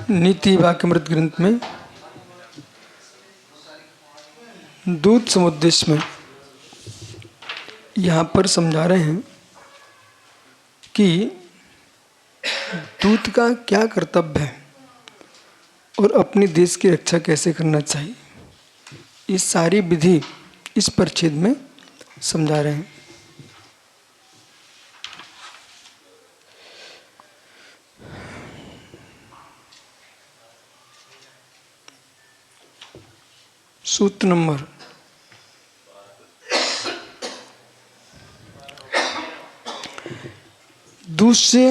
नीति वाक्यमृत ग्रंथ में दूत समुद्देश्य में यहाँ पर समझा रहे हैं कि दूत का क्या कर्तव्य है और अपने देश की रक्षा कैसे करना चाहिए। ये सारी विधि इस परिच्छेद में समझा रहे हैं। सूत्र नंबर 2 से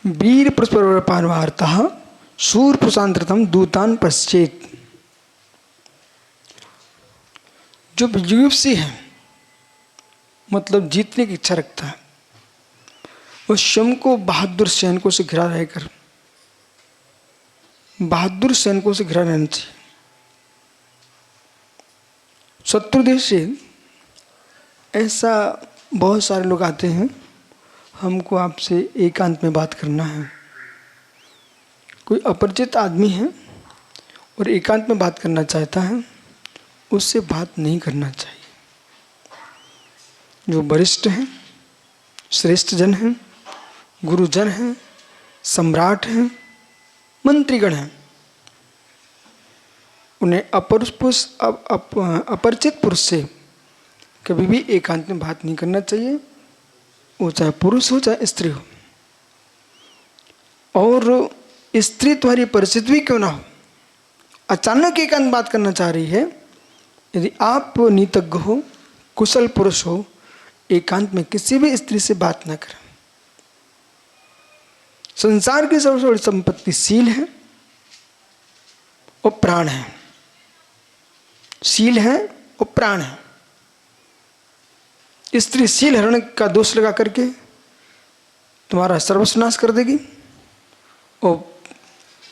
वीर पुष्पवार्ता शूर प्रशांतरतम दूतान पश्चेत। जो विजयी है मतलब जीतने की इच्छा रखता है, वो स्वयं को बहादुर सैनिकों से घिरा रहकर बहादुर सैनिकों से घिरा रहना चाहिए। शत्रु देश से ऐसा बहुत सारे लोग आते हैं, हमको आपसे एकांत में बात करना है। कोई अपरिचित आदमी है और एकांत में बात करना चाहता है, उससे बात नहीं करना चाहिए। जो वरिष्ठ हैं, श्रेष्ठ जन हैं, गुरुजन हैं, सम्राट हैं, मंत्रीगण हैं, उन्हें अपरिचित पुरुष से कभी भी एकांत में बात नहीं करना चाहिए, वो चाहे पुरुष हो चाहे स्त्री हो। और स्त्री तुम्हारी परिचित भी क्यों ना हो, अचानक एकांत बात करना चाह रही है, यदि आप नीतज्ञ हो, कुशल पुरुष हो, एकांत में किसी भी स्त्री से बात ना करें। संसार की सबसे बड़ी संपत्ति शील है और प्राण है। शील है और प्राण है। स्त्री शील हरण का दोष लगा करके तुम्हारा सर्वस्नाश कर देगी और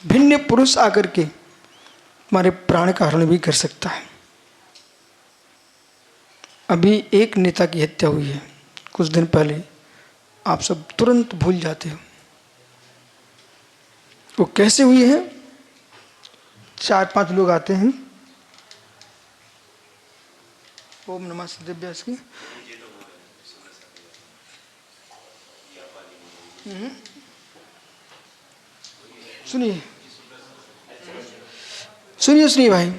भिन्न पुरुष आकर के तुम्हारे प्राण का हरण भी कर सकता है। अभी एक नेता की हत्या हुई है कुछ दिन पहले, आप सब तुरंत भूल जाते हो वो कैसे हुई है। 4-5 लोग आते हैं, ओम नमः सिद्धिव्यास की सुनिए सुनिए सुनिए भाई।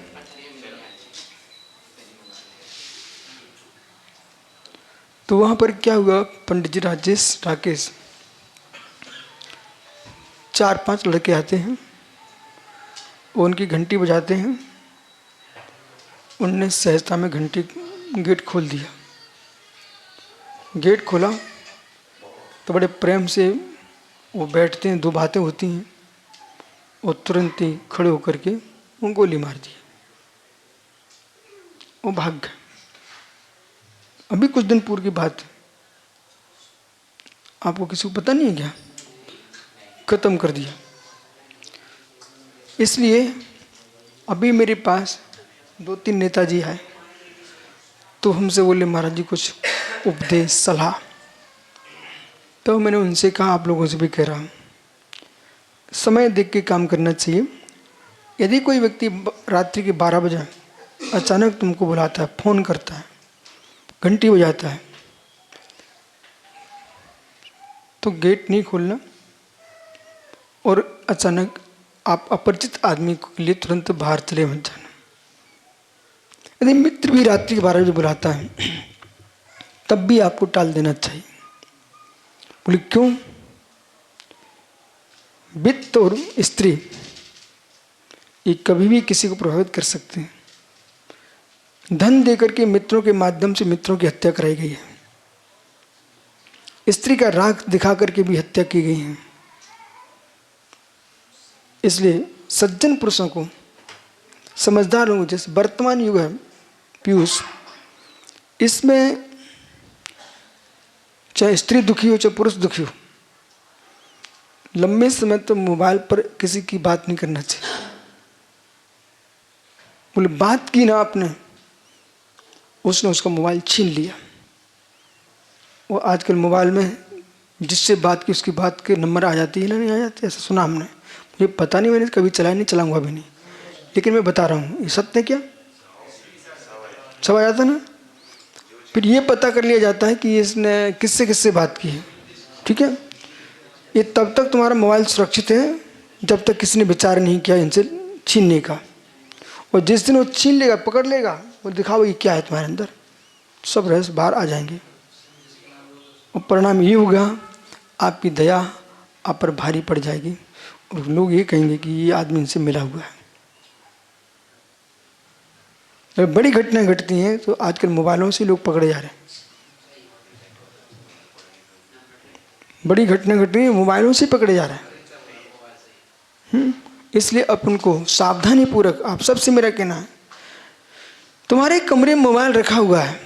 तो वहां पर क्या हुआ, पंडित जी राकेश 4-5 लड़के आते हैं, वो उनकी घंटी बजाते हैं। उनने सहजता में घंटी गेट खोल दिया। गेट खोला तो बड़े प्रेम से वो बैठते हैं, 2 बातें होती हैं, वो तुरंत ही खड़े होकर के वो गोली मार दी, वो भाग गए। अभी कुछ दिन पूर्व की बात, आपको किसी को पता नहीं है क्या, खत्म कर दिया। इसलिए अभी मेरे पास 2-3 नेताजी आए तो हमसे बोले महाराज जी कुछ उपदेश सलाह। तो मैंने उनसे कहा, आप लोगों से भी कह रहा हूँ, समय देख के काम करना चाहिए। यदि कोई व्यक्ति रात्रि के 12 बजे अचानक तुमको बुलाता है, फोन करता है, घंटी बजाता है, तो गेट नहीं खोलना और अचानक आप अपरिचित आदमी के लिए तुरंत बाहर चले मत जाना। यदि मित्र भी रात्रि के 12 बजे बुलाता है तब भी आपको टाल देना चाहिए। बोले क्यों? वित्त और स्त्री ये कभी भी किसी को प्रभावित कर सकते हैं। धन देकर के मित्रों के माध्यम से मित्रों की हत्या कराई गई है। स्त्री का राग दिखा करके भी हत्या की गई है। इसलिए सज्जन पुरुषों को, समझदार लोगों, जैसे वर्तमान युग है पीयूष, इसमें चाहे स्त्री दुखी हो चाहे पुरुष दुखी हो, लंबे समय तो मोबाइल पर किसी की बात नहीं करना चाहिए। बोले बात की ना आपने, उसने उसका मोबाइल छीन लिया। वो आजकल मोबाइल में जिससे बात की उसकी बात के नंबर आ जाती है ना, नहीं आ जाती, ऐसा सुना हमने। मुझे पता नहीं, मैंने कभी चलाया नहीं, चलाऊंगा भी नहीं, लेकिन मैं बता रहा हूँ ये सत्य है क्या, सब आ जाता ना। फिर ये पता कर लिया जाता है कि इसने किससे किससे बात की है, ठीक है। ये तब तक तुम्हारा मोबाइल सुरक्षित है जब तक किसी ने विचार नहीं किया इनसे छीनने का। और जिस दिन वो छीन लेगा, पकड़ लेगा, वो दिखाओ ये क्या है तुम्हारे अंदर, सब रहस्य बाहर आ जाएंगे। और परिणाम ये होगा, आपकी दया आप पर भारी पड़ जाएगी और लोग ये कहेंगे कि ये आदमी इनसे मिला हुआ है। जब बड़ी घटनाएं घटती हैं तो आजकल मोबाइलों से लोग पकड़े जा रहे हैं। बड़ी घटनाएं घट रही है, मोबाइलों से पकड़े जा रहे हैं। इसलिए अपन को सावधानी पूर्वक, आप सबसे मेरा कहना है, तुम्हारे कमरे में मोबाइल रखा हुआ है।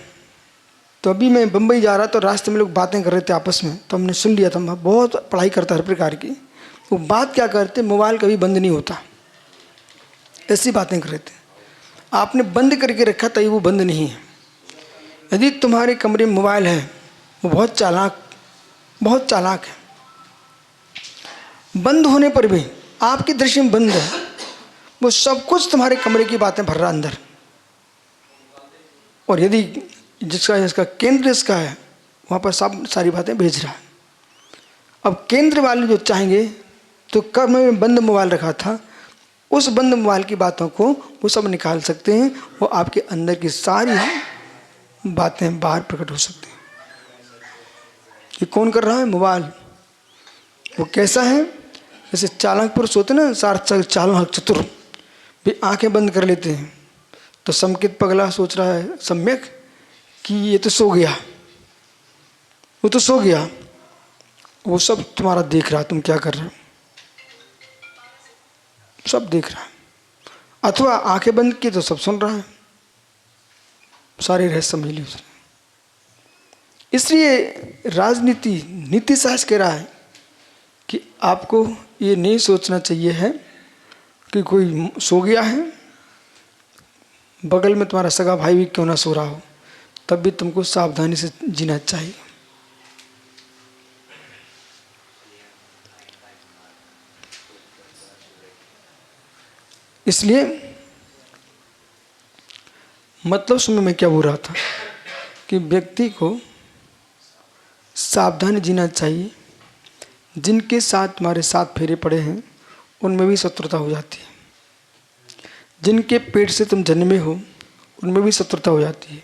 तो अभी मैं बम्बई जा रहा तो रास्ते में लोग बातें कर रहे थे आपस में, तो हमने सुन लिया था। मैं बहुत पढ़ाई करता हर प्रकार की, वो बात क्या करते, मोबाइल कभी बंद नहीं होता, ऐसी बातें कर रहे थे। आपने बंद करके रखा तभी वो बंद नहीं है। यदि तुम्हारे कमरे में मोबाइल है, वो बहुत चालाक है। बंद होने पर भी आपकी दृष्टि में बंद है, वो सब कुछ तुम्हारे कमरे की बातें भर रहा अंदर। और यदि जिसका केंद्र इसका है, वहाँ पर सब सारी बातें भेज रहा है। अब केंद्र वाले जो चाहेंगे तो कमरे में बंद मोबाइल रखा था, उस बंद मोबाइल की बातों को वो सब निकाल सकते हैं। वो आपके अंदर की सारी बातें बाहर प्रकट हो सकती हैं। ये कौन कर रहा है, मोबाइल। वो कैसा है, जैसे चालाक पुरुष होते ना, चालाक चतुर भी आंखें बंद कर लेते हैं। तो समकित पगला सोच रहा है सम्यक कि ये तो सो गया, वो तो सो गया। वो सब तुम्हारा देख रहा, तुम क्या कर रहे हो, सब देख रहा है। अथवा आंखें बंद की तो सब सुन रहा है, सारे रहस्य समझ लिए उसने। इसलिए राजनीति नीति शास्त्र कह रहा है कि आपको ये नहीं सोचना चाहिए है कि कोई सो गया है, बगल में तुम्हारा सगा भाई भी क्यों ना सो रहा हो, तब भी तुमको सावधानी से जीना चाहिए। इसलिए मतलब सुनो मैं क्या बोल रहा था कि व्यक्ति को सावधानी जीना चाहिए। जिनके साथ तुम्हारे साथ फेरे पड़े हैं उनमें भी शत्रुता हो जाती है। जिनके पेट से तुम जन्मे हो उनमें भी शत्रुता हो जाती है।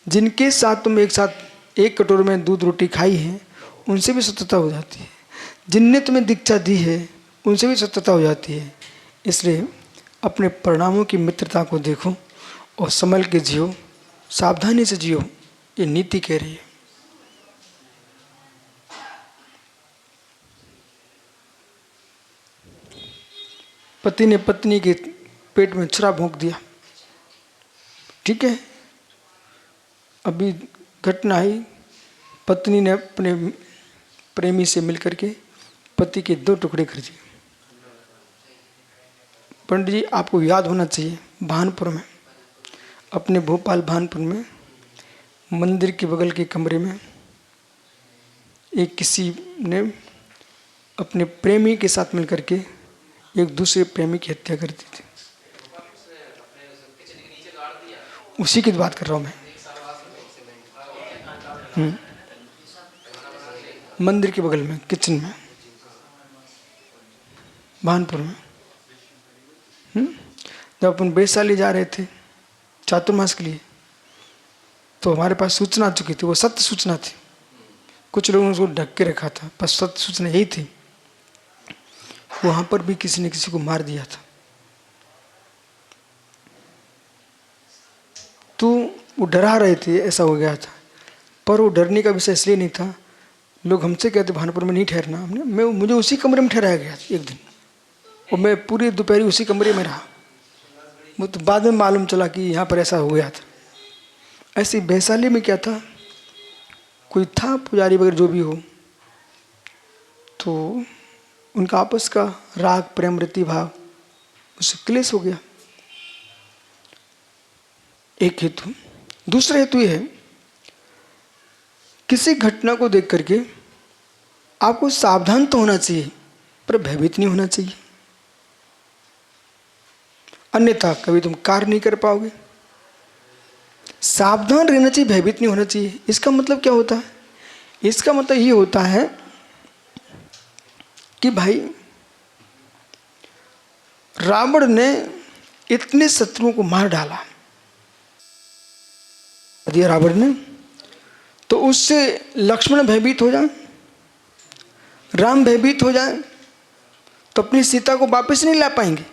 जिनके साथ तुम एक साथ एक कटोरे में दूध रोटी खाई है उनसे भी शत्रुता हो जाती है। जिनने तुम्हें दीक्षा दी है उनसे भी शत्रुता हो जाती है। इसलिए अपने परिणामों की मित्रता को देखो और संभल के जियो, सावधानी से जियो, ये नीति कह रही है। पति ने पत्नी के पेट में छुरा भोंक दिया, ठीक है। अभी घटना आई, पत्नी ने अपने प्रेमी से मिलकर के पति के 2 टुकड़े कर दिए। पंडित जी आपको याद होना चाहिए, भानपुर में, अपने भोपाल भानपुर में मंदिर के बगल के कमरे में एक किसी ने अपने प्रेमी के साथ मिलकर के एक दूसरे प्रेमी की हत्या कर दी थी। उसी की बात कर रहा हूँ मैं। मंदिर के बगल में किचन में भानपुर में। जब अपन वैशाली जा रहे थे चातुर्मास के लिए तो हमारे पास सूचना आ चुकी थी, वो सत्य सूचना थी। कुछ लोगों ने उसको ढक के रखा था, पर सत्य सूचना यही थी, वहां पर भी किसी ने किसी को मार दिया था। तो वो डरा रहे थे, ऐसा हो गया था। पर वो डरने का विषय इसलिए नहीं था, लोग हमसे कहते भानपुर में नहीं ठहरना। मुझे उसी कमरे में ठहराया गया एक दिन और मैं पूरी दोपहर उसी कमरे में रहा। वो तो बाद में मालूम चला कि यहाँ पर ऐसा हो गया था। ऐसे वैशाली में क्या था, कोई था पुजारी वगैरह जो भी हो, तो उनका आपस का राग प्रेम रति भाव उससे क्लेश हो गया, एक हेतु। दूसरा हेतु यह है, किसी घटना को देख करके आपको सावधान तो होना चाहिए पर भयभीत नहीं होना चाहिए, अन्यथा कभी तुम कार्य नहीं कर पाओगे। सावधान रहना चाहिए, भयभीत नहीं होना चाहिए। इसका मतलब क्या होता है? इसका मतलब ये होता है कि भाई रावण ने इतने शत्रुओं को मार डाला दिया रावण ने, तो उससे लक्ष्मण भयभीत हो जाए, राम भयभीत हो जाए तो अपनी सीता को वापस नहीं ला पाएंगे।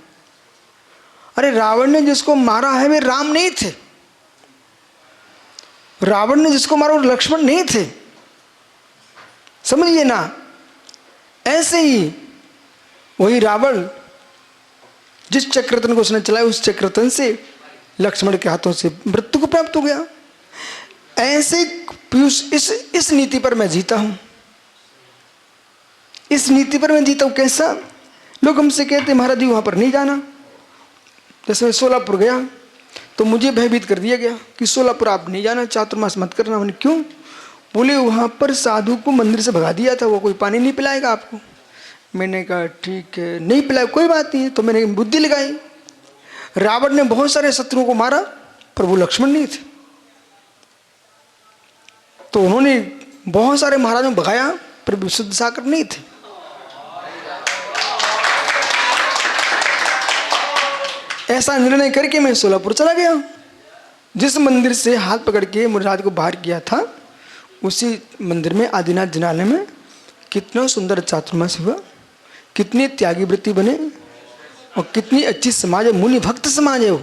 अरे रावण ने जिसको मारा है वे राम नहीं थे, रावण ने जिसको मारा वो लक्ष्मण नहीं थे, समझिए ना। ऐसे ही वही रावण जिस चक्ररथन को उसने चलाया उस चक्ररथन से लक्ष्मण के हाथों से मृत्यु को प्राप्त हो गया। ऐसे पीयूष इस नीति पर मैं जीता हूं, इस नीति पर मैं जीता हूं। कैसा? लोग हमसे कहते महाराज जी वहां पर नहीं जाना। जैसे मैं सोलापुर गया तो मुझे भयभीत कर दिया गया कि सोलापुर आप नहीं जाना, चातुर्मास मत करना। मैंने क्यों? बोले वहां पर साधु को मंदिर से भगा दिया था, वो कोई पानी नहीं पिलाएगा आपको। मैंने कहा ठीक है, नहीं पिलाए कोई बात नहीं है। तो मैंने बुद्धि लगाई। रावण ने बहुत सारे शत्रुओं को मारा पर वो लक्ष्मण नहीं थे, तो उन्होंने बहुत सारे महाराजों को भगाया पर विशुद्ध सागर नहीं थे। ऐसा निर्णय करके मैं सोलापुर चला गया। जिस मंदिर से हाथ पकड़ के मुराद को बाहर किया था उसी मंदिर में आदिनाथ जिनालय में कितना सुंदर चातुर्मास हुआ, कितनी त्यागी वृत्ति बने और कितनी अच्छी समाज है, मुनि भक्त समाज है वो।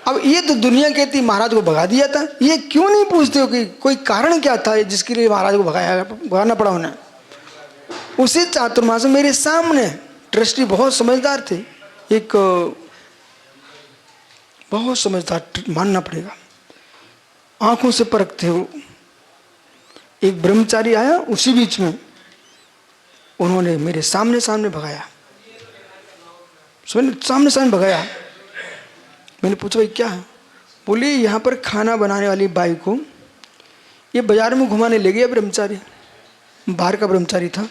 अब ये तो दुनिया कहती महाराज को भगा दिया था, ये क्यों नहीं पूछते हो कि कोई कारण क्या था जिसके लिए महाराज को भगाना पड़ा उन्हें। उसी चातुर्मास में मेरे सामने ट्रस्टी बहुत समझदार थे, एक बहुत समझदार मानना पड़ेगा, आंखों से परखते हो। एक ब्रह्मचारी आया, उसी बीच में उन्होंने मेरे सामने सामने भगाया, सामने सामने भगाया। मैंने पूछा भाई क्या है? बोले यहाँ पर खाना बनाने वाली बाई को ये बाजार में घुमाने ले गया ब्रह्मचारी, बाहर का ब्रह्मचारी था।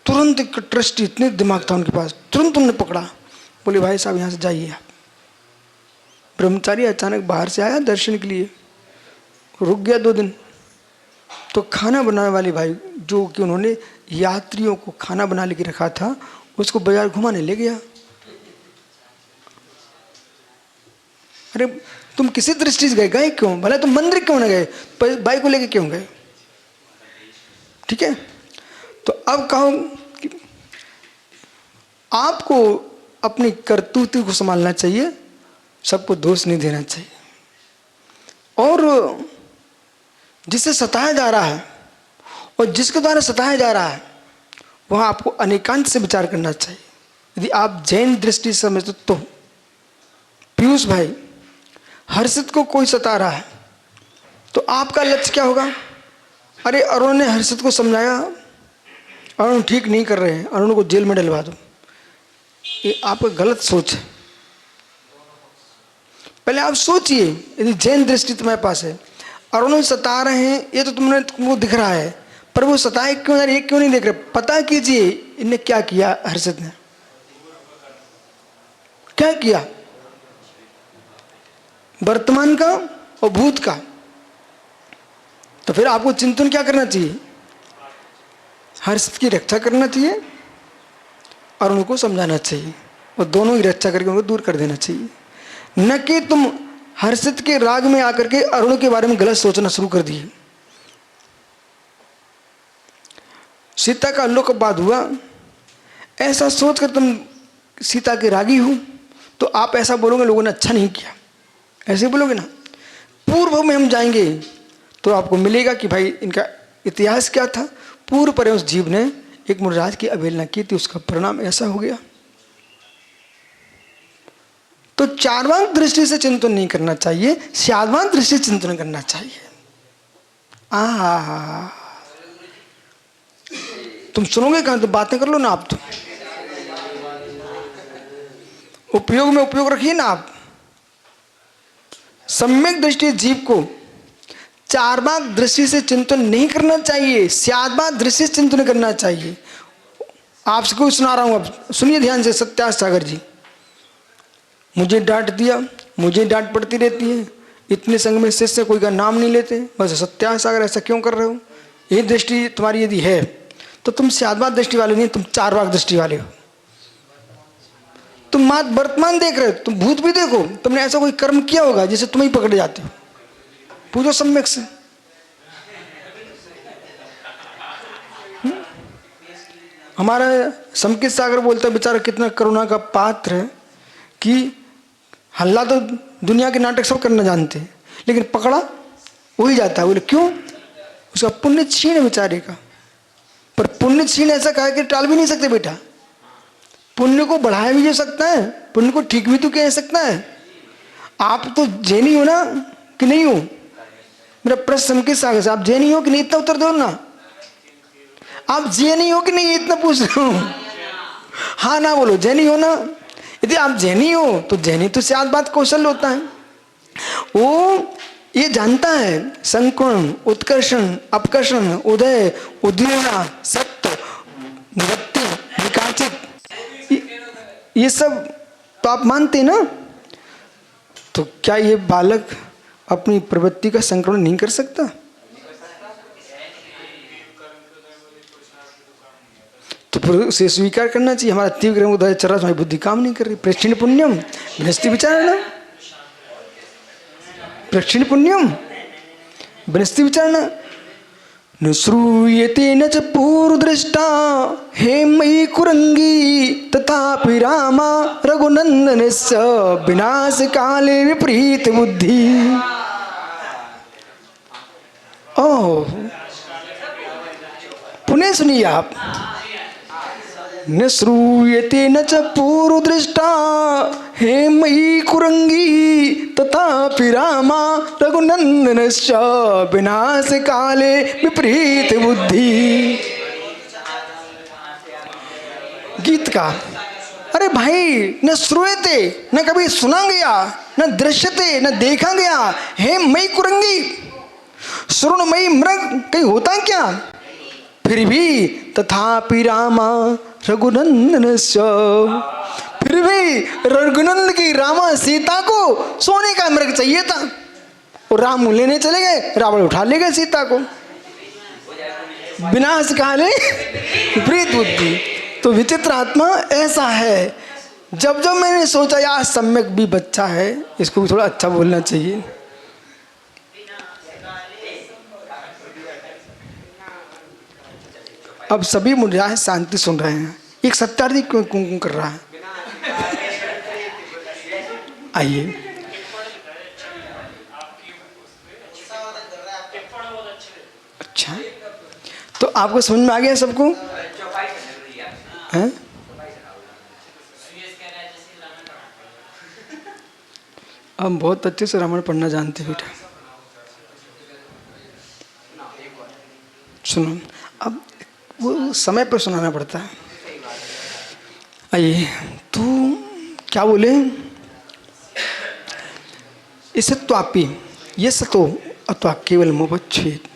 तुरंत ट्रस्टी, इतने दिमाग था उनके पास, तुरंत उन्होंने पकड़ा। बोले भाई साहब यहाँ से जाइए आप। ब्रह्मचारी अचानक बाहर से आया दर्शन के लिए, रुक गया 2 दिन। तो खाना बनाने वाली भाई जो कि उन्होंने यात्रियों को खाना बना लेके रखा था उसको बाजार घुमाने ले गया। अरे तुम किसी दृष्टि से गए क्यों? भले तुम मंदिर क्यों न गए, भाई को लेके क्यों गए? ठीक है, तो अब कहो कि आपको अपनी करतूती को संभालना चाहिए, सबको दोष नहीं देना चाहिए। और जिसे सताया जा रहा है और जिसके द्वारा सताया जा रहा है वहां आपको अनेकांत से विचार करना चाहिए। यदि आप जैन दृष्टि से समझते तो पीयूष भाई हर्षित को कोई सता रहा है तो आपका लक्ष्य क्या होगा? अरे अरुण ने हर्षित को समझाया, अरुण ठीक नहीं कर रहे हैं, अरुण को जेल में डलवा दो। ये आपका गलत सोच है। पहले आप सोचिए, यदि जैन दृष्टि तुम्हारे पास है, अरुण सता रहे हैं ये तो तुमको दिख रहा है, पर वो सताए क्यों, ये क्यों नहीं देख रहे? पता कीजिए इन्हें क्या किया, हर्षित ने क्या किया, वर्तमान का और भूत का। तो फिर आपको चिंतन क्या करना चाहिए? हर्षित की रक्षा करना चाहिए और उनको समझाना चाहिए और दोनों की रक्षा करके उनको दूर कर देना चाहिए। न कि तुम हर्षित के राग में आकर के अरुण के बारे में गलत सोचना शुरू कर दिए। सीता का लोकपात हुआ, ऐसा सोचकर तुम सीता के रागी हो तो आप ऐसा बोलोगे लोगों ने अच्छा नहीं किया, ऐसे बोलोगे ना। पूर्व में हम जाएंगे तो आपको मिलेगा कि भाई इनका इतिहास क्या था। पूर्व पर उस जीव ने एक मुनिराज की अवहेलना की थी, उसका परिणाम ऐसा हो गया। तो चारवान दृष्टि से चिंतन नहीं करना चाहिए, साधवान दृष्टि से चिंतन करना चाहिए। तुम सुनोगे कहां? तो बातें कर लो ना आप, तो उपयोग में उपयोग रखिए ना आप। सम्यक दृष्टि जीव को चार भाग दृष्टि से चिंतन नहीं करना चाहिए, सात भाग दृष्टि से चिंतन करना चाहिए। आपसे कोई सुना रहा हूं, अब सुनिए ध्यान से। सत्यास सागर जी, मुझे डांट दिया, मुझे डांट पड़ती रहती है, इतने संग में शिष्य कोई का नाम नहीं लेते, बस सत्यास सागर ऐसा क्यों कर रहे हो? ये दृष्टि तुम्हारी यदि है तो तुम सात भाग दृष्टि वाले नहीं, तुम चार भाग दृष्टि वाले हो। तुम मात्र वर्तमान देख रहे हो, तुम भूत भी देखो। तुमने ऐसा कोई कर्म किया होगा जिसे तुम ही पकड़े जाते हो। पूछो सम्यक से। हमारा समकित सागर बोलता है बेचारा कितना करुणा का पात्र है कि हल्ला तो दुनिया के नाटक सब करना जानते हैं, लेकिन पकड़ा वही जाता है। बोले क्यों? उसका पुण्य छीन है बेचारे का। पर पुण्य छीन ऐसा कहा कि टाल भी नहीं सकते बेटा। पुण्य को बढ़ाया भी जा सकता है, पुण्य को ठीक भी तो कह सकता है। आप तो जैनी हो ना कि नहीं हो? मेरा प्रश्न समकित सागर से, आप जैनी हो कि नहीं? इतना उत्तर दो ना। आप जैनी हो कि नहीं, इतना पूछ रहा हूं। हाँ ना बोलो, जैनी हो ना? यदि आप जैनी हो तो जैनी तो सात बात कौशल होता है। वो ये जानता है संकुण, उत्कर्षण, अपकर्षण, उदय, उदीर्णा, सत्य, निवृत्ति, विकाचित, ये सब तो आप मानते ना। तो क्या ये बालक अपनी प्रवृत्ति का संकलन नहीं कर सकता? तो फिर उसे स्वीकार करना चाहिए। हमारा तीव्र उदय चल रहा, बुद्धि काम नहीं कर रही। प्रेक्षण पुण्यम विनष्टि विचारणा, प्रेक्षण पुण्यम विनष्टि विचारणा। न श्रूयते न च पूर्वदृष्टा हे मयि कुरंगी तथापि रामा रघुनंदनस्य विनाश काले विपरीत बुद्धि। ओह, पुनः सुनिए आप। न श्रूयते न च पूर्वदृष्टा हे मयि कुरंगी तथापि रामा रघुनंदनस्य विनाश काले विपरीत बुद्धि। गीत का, अरे भाई, न श्रूयते, न कभी सुना गया, न दृश्यते, न देखा गया, हे मयि कुरंगी, श्रुणमयी मृग कहीं होता है क्या? फिर भी तथापि रामा रघुनंदनस्य, फिर भी रघुनंदन की रामा सीता को सोने का मृग चाहिए था, और राम लेने चले गए, रावण उठा ले गए सीता को। विनाश काले विपरीत बुद्धि। तो विचित्र आत्मा ऐसा है। जब जब मैंने सोचा यार सम्यक भी बच्चा है, इसको भी थोड़ा अच्छा बोलना चाहिए। अब सभी मुझे शांति सुन रहे हैं, एक सत्यार्थी क्यों कुं कर रहा है? आइए, अच्छा, तो आपको समझ में आ गया सबको? हैं? हम बहुत अच्छे से रामायण पढ़ना जानते हैं बेटा। सुनो, अब वो समय पर सुनाना पड़ता है। आइए, तो क्या बोले? इसे त्वापी, ये सतो अथवा केवल मोपच्छेद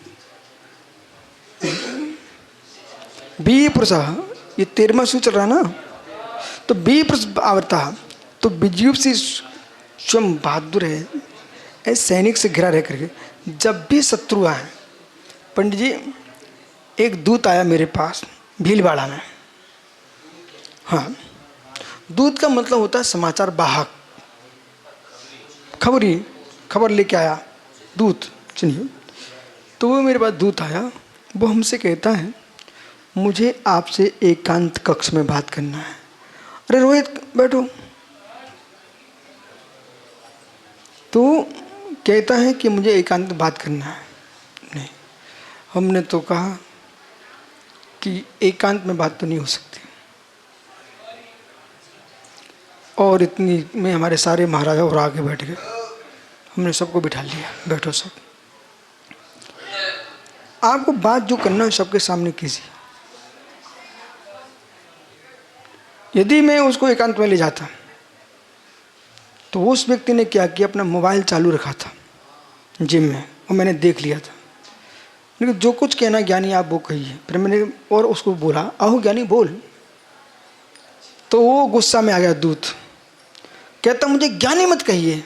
बी पुरुष, ये 13वां सूत्र चल रहा ना। तो बी पुरुष आवरता, तो विजयुप से स्वयं बहादुर है, ऐसे सैनिक से घिरा रह करके। जब भी शत्रु आए, पंडित जी एक दूत आया मेरे पास भीलवाड़ा में। हाँ, दूत का मतलब होता है समाचार वाहक, खबरी, खबर लेके आया दूत। सुनिए, तो वो मेरे पास दूत आया, वो हमसे कहता है मुझे आपसे एकांत कक्ष में बात करना है। अरे रोहित बैठो। तो कहता है कि मुझे एकांत में बात करना है। नहीं, हमने तो कहा कि एकांत में बात तो नहीं हो सकती, और इतनी में हमारे सारे महाराजा और आगे बैठ गए। हमने सबको बिठा लिया, बैठो सब, आपको बात जो करना है सबके सामने कीजिए। यदि मैं उसको एकांत में ले जाता तो उस व्यक्ति ने क्या किया, अपना मोबाइल चालू रखा था जिम में, और मैंने देख लिया था। लेकिन जो कुछ कहना ज्ञानी आप वो कहिए। फिर मैंने और उसको बोला, आहो ज्ञानी बोल। तो वो गुस्सा में आ गया दूत, कहता मुझे ज्ञानी मत कहिए।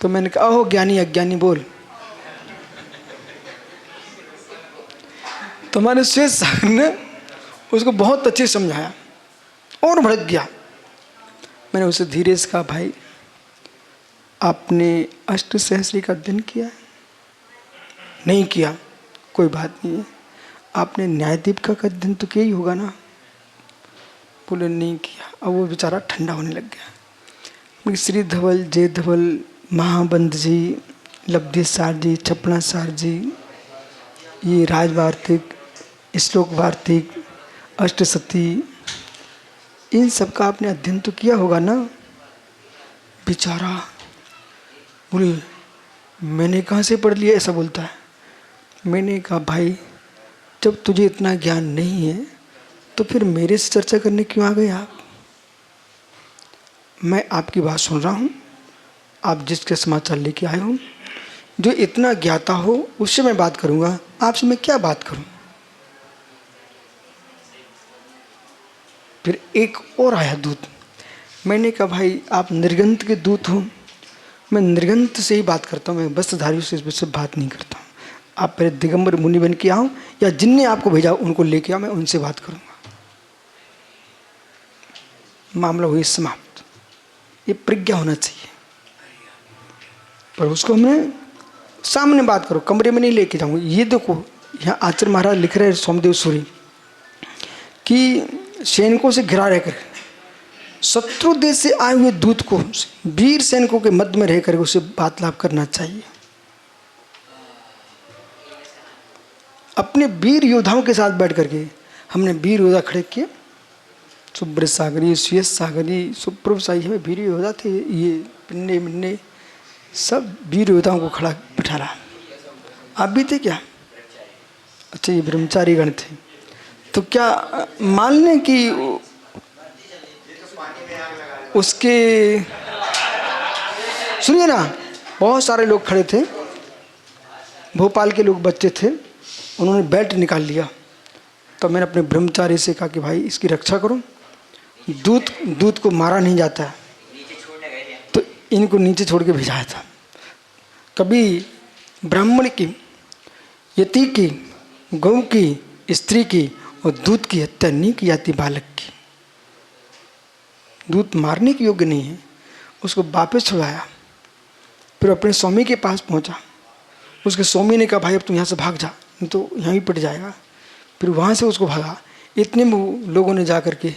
तो मैंने कहा, आहो ज्ञानी अज्ञानी बोल। तो हमारे श्वेत सागर ने उसको बहुत अच्छे से समझाया और भड़क गया। मैंने उसे धीरे से कहा, भाई आपने अष्ट सहस्री का अध्ययन किया है? नहीं किया, कोई बात नहीं है। आपने न्यायदीपिका का अध्ययन तो किया ही होगा ना? बोले नहीं किया। अब वो बेचारा ठंडा होने लग गया। श्री धवल, जय धवल, महाबंध जी, लब्धि सार जी, छपना सार जी, ये राज वार्तिक, श्लोक वार्तिक, अष्टसती, इन सब का आपने अध्ययन तो किया होगा ना? बेचारा बोले मैंने कहाँ से पढ़ लिया, ऐसा बोलता है। मैंने कहा, भाई जब तुझे इतना ज्ञान नहीं है तो फिर मेरे से चर्चा करने क्यों आ गए आप? मैं आपकी बात सुन रहा हूँ, आप जिसके समाचार लेके आए हो, जो इतना ज्ञाता हो उससे मैं बात करूँगा, आपसे मैं क्या बात करूँ? फिर एक और आया दूत। मैंने कहा, भाई आप निर्गंत के दूत हो, मैं निर्गंत से ही बात करता हूँ, मैं वस्त्रधारियों से इस विषय बात नहीं करता हूँ। आप पहले दिगंबर मुनि बन के आओ, या जिनने आपको भेजा उनको लेके आओ, मैं उनसे बात करूँगा। मामला हुई समाप्त। ये प्रज्ञा होना चाहिए। पर उसको हमने सामने बात करो, कमरे में नहीं लेके जाऊँगा। ये देखो यहाँ आचार्य महाराज लिख रहे हैं सोमदेव सूरी कि सैनिकों से घिरा रहकर शत्रु देश से आए हुए दूत को वीर सैनिकों के मध्य में रहकर उसे वार्तालाप करना चाहिए। अपने वीर योद्धाओं के साथ बैठ करके हमने वीर योद्धा खड़े किए। सुब्रत सागरी, श्वेत सागरी, सुप्रभ साई हमें वीर योद्धा थे। ये पिन्ने मिन्ने सब वीर योद्धाओं को खड़ा बिठा रहा। आप भी थे क्या? अच्छा, ये ब्रह्मचारी गण थे। तो क्या मान लें कि उसके, सुनिए ना, बहुत सारे लोग खड़े थे, भोपाल के लोग बच्चे थे, उन्होंने बेल्ट निकाल लिया। तो मैंने अपने ब्रह्मचारी से कहा कि भाई इसकी रक्षा करो, दूत को मारा नहीं जाता है। तो इनको नीचे छोड़ के भिजाया था। कभी ब्राह्मण की, यति की, गौ की, स्त्री की और दूत की हत्या नहीं की जाती बालक की। दूत मारने के योग्य नहीं है, उसको वापस छुड़ाया। फिर अपने स्वामी के पास पहुंचा। उसके स्वामी ने कहा, भाई अब तुम यहाँ से भाग जा, नहीं तो यहाँ ही पड़ जाएगा। फिर वहाँ से उसको भागा। इतने में लोगों ने जा कर के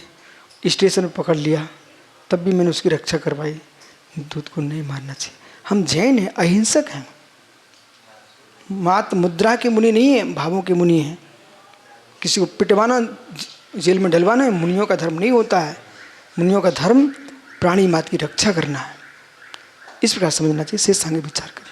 स्टेशन में पकड़ लिया। तब भी मैंने उसकी रक्षा करवाई। दूत को नहीं मारना चाहिए। हम जैन हैं, अहिंसक हैं। मात्र मुद्रा के मुनि नहीं है, भावों के मुनि हैं। किसी को पिटवाना, जेल में डलवाना मुनियों का धर्म नहीं होता है। मुनियों का धर्म प्राणी मात्र की रक्षा करना है। इस प्रकार समझना चाहिए। शेष आगे विचार कर।